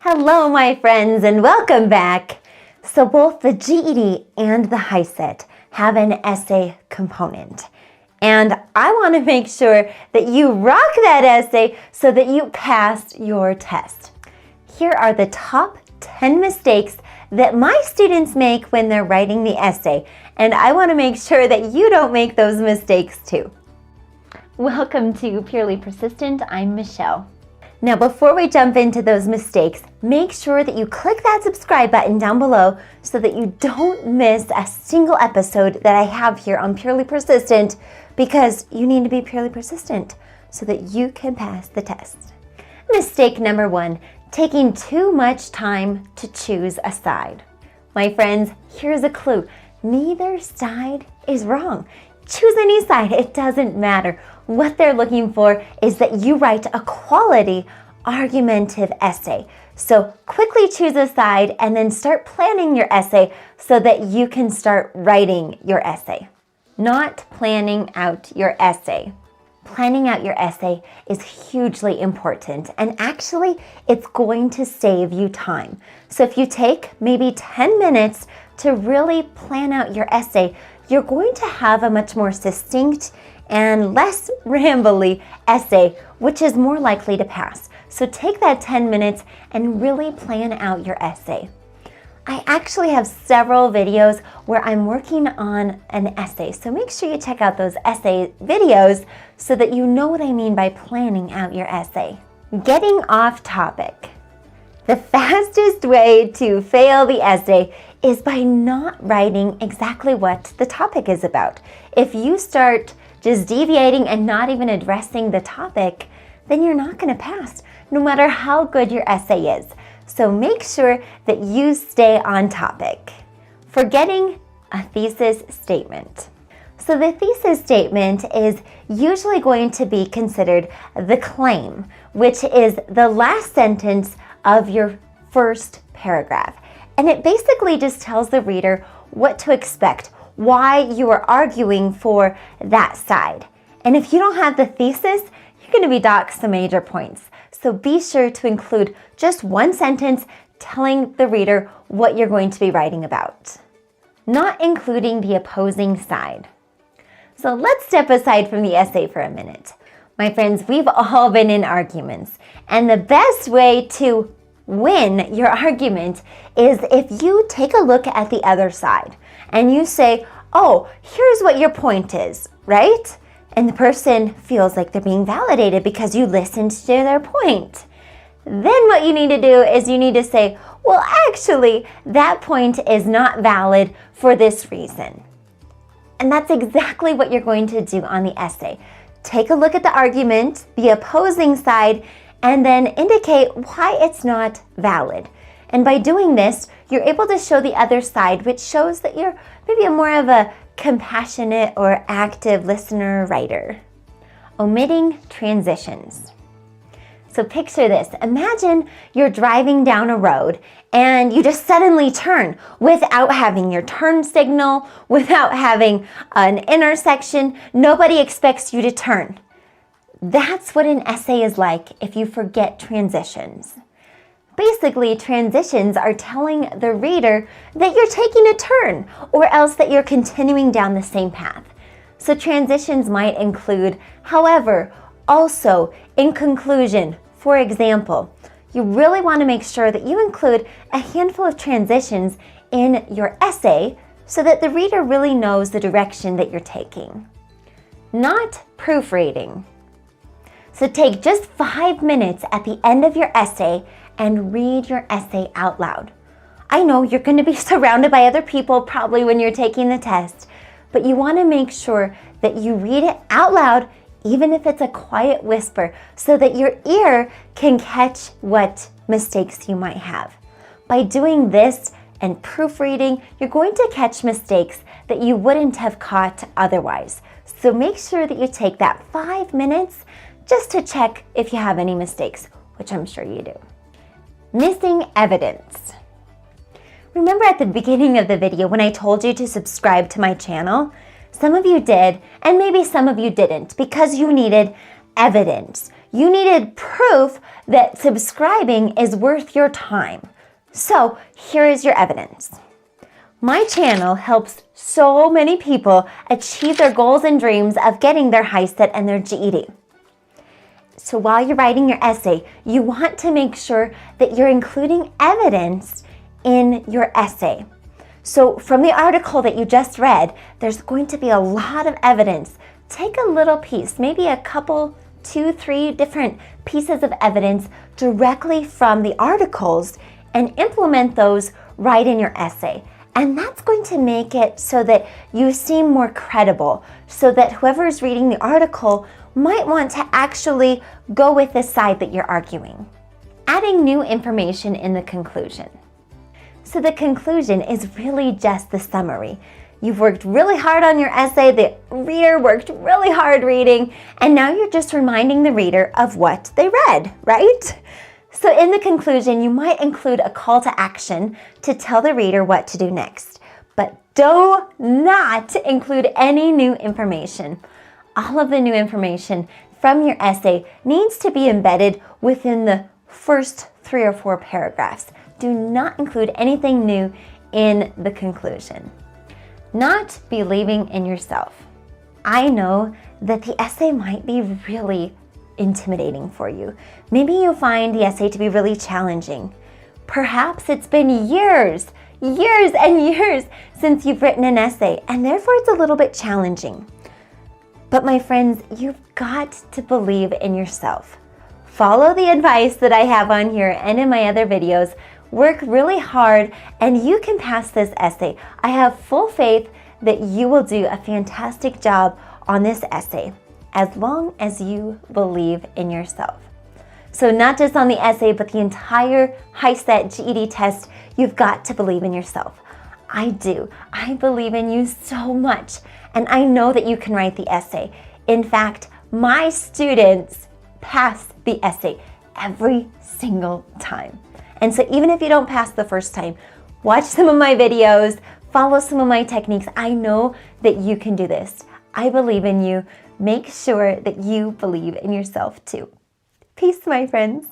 Hello, my friends, and welcome back. So both the GED and the HiSET have an essay component. And I want to make sure that you rock that essay so that you pass your test. Here are the top 10 mistakes that my students make when they're writing the essay. And I want to make sure that you don't make those mistakes too. Welcome to Purely Persistent. I'm Michelle. Now, before we jump into those mistakes, make sure that you click that subscribe button down below so that you don't miss a single episode that I have here on Purely Persistent, because you need to be purely persistent so that you can pass the test. Mistake number 1, taking too much time to choose a side. My friends, here's a clue. Neither side is wrong. Choose any side, it doesn't matter. What they're looking for is that you write a quality, argumentative essay. So quickly choose a side and then start planning your essay so that you can start writing your essay. Not planning out your essay. Planning out your essay is hugely important, and actually it's going to save you time. So if you take maybe 10 minutes to really plan out your essay, you're going to have a much more succinct and less rambly essay, which is more likely to pass. So take that 10 minutes and really plan out your essay. I actually have several videos where I'm working on an essay, so make sure you check out those essay videos so that you know what I mean by planning out your essay. Getting off topic. The fastest way to fail the essay is by not writing exactly what the topic is about. If you start just deviating and not even addressing the topic, then you're not going to pass, no matter how good your essay is. So make sure that you stay on topic. Forgetting a thesis statement. So the thesis statement is usually going to be considered the claim, which is the last sentence of your first paragraph. And it basically just tells the reader what to expect, why you are arguing for that side. And if you don't have the thesis, you're going to be docked some major points. So be sure to include just one sentence telling the reader what you're going to be writing about. Not including the opposing side. So let's step aside from the essay for a minute. My friends, we've all been in arguments, and the best way to win your argument is if you take a look at the other side and you say, oh, here's what your point is, right? And the person feels like they're being validated because you listened to their point. Then what you need to do is you need to say, well, actually, that point is not valid for this reason. And that's exactly what you're going to do on the essay. Take a look at the argument, the opposing side, and then indicate why it's not valid. And by doing this, you're able to show the other side, which shows that you're maybe more of a compassionate or active listener writer. Omitting transitions. So picture this. Imagine you're driving down a road and you just suddenly turn without having your turn signal, without having an intersection. Nobody expects you to turn. That's what an essay is like if you forget transitions. Basically, transitions are telling the reader that you're taking a turn or else that you're continuing down the same path. So transitions might include, however, also, in conclusion. For example, you really want to make sure that you include a handful of transitions in your essay so that the reader really knows the direction that you're taking. Not proofreading. So take just 5 minutes at the end of your essay and read your essay out loud. I know you're going to be surrounded by other people probably when you're taking the test, but you want to make sure that you read it out loud, even if it's a quiet whisper, so that your ear can catch what mistakes you might have. By doing this and proofreading, you're going to catch mistakes that you wouldn't have caught otherwise. So make sure that you take that 5 minutes just to check if you have any mistakes, which I'm sure you do. Missing evidence. Remember at the beginning of the video when I told you to subscribe to my channel? Some of you did, and maybe some of you didn't, because you needed evidence. You needed proof that subscribing is worth your time. So here is your evidence. My channel helps so many people achieve their goals and dreams of getting their HiSET and their GED. So while you're writing your essay, you want to make sure that you're including evidence in your essay. So from the article that you just read, there's going to be a lot of evidence. Take a little piece, maybe a couple, 2, 3 different pieces of evidence directly from the articles and implement those right in your essay. And that's going to make it so that you seem more credible, so that whoever is reading the article might want to actually go with the side that you're arguing. Adding new information in the conclusion. So the conclusion is really just the summary. You've worked really hard on your essay, the reader worked really hard reading, and now you're just reminding the reader of what they read, right? So in the conclusion, you might include a call to action to tell the reader what to do next. But do not include any new information. All of the new information from your essay needs to be embedded within the first 3 or 4 paragraphs. Do not include anything new in the conclusion. Not believing in yourself. I know that the essay might be really intimidating for you. Maybe you find the essay to be really challenging. Perhaps it's been years and years since you've written an essay, and therefore it's a little bit challenging. But my friends, you've got to believe in yourself. Follow the advice that I have on here and in my other videos. Work really hard and you can pass this essay. I have full faith that you will do a fantastic job on this essay as long as you believe in yourself. So not just on the essay, but the entire HiSET GED test, you've got to believe in yourself. I do. I believe in you so much, and I know that you can write the essay. In fact, my students pass the essay every single time. And so even if you don't pass the first time, watch some of my videos, follow some of my techniques. I know that you can do this. I believe in you. Make sure that you believe in yourself too. Peace, my friends.